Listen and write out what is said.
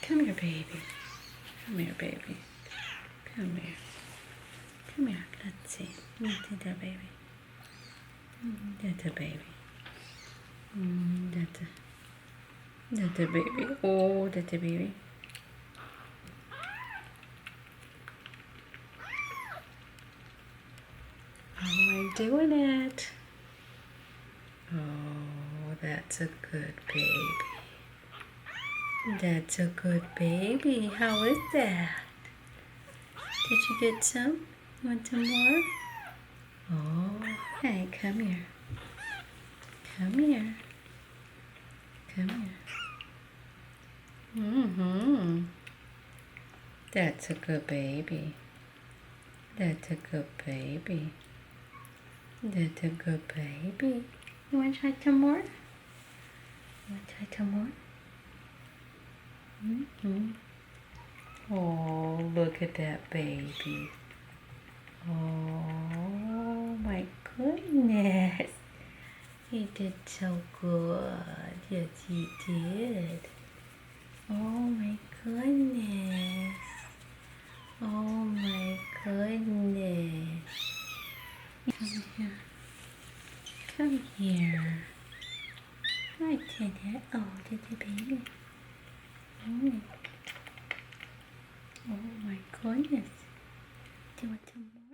Come here, baby. Come here, baby. Come here. Come here. Let's see. Look at that baby. That's a baby. That's a baby. Oh, that's a baby. Oh, I'm doing it. Oh, that's a good baby. That's a good baby. How is that? Did you get some? Want some more? Oh, hey, come here. Come here. Come here. That's a good baby. That's a good baby. That's a good baby. You want to try some more? You want to try some more? Oh, look at that baby. Oh, my goodness. He did so good. Yes, he did. Oh, my goodness. Oh, my goodness. Come here. Come here. I did it. Oh, did the baby? Oh my goodness. Do you want some more?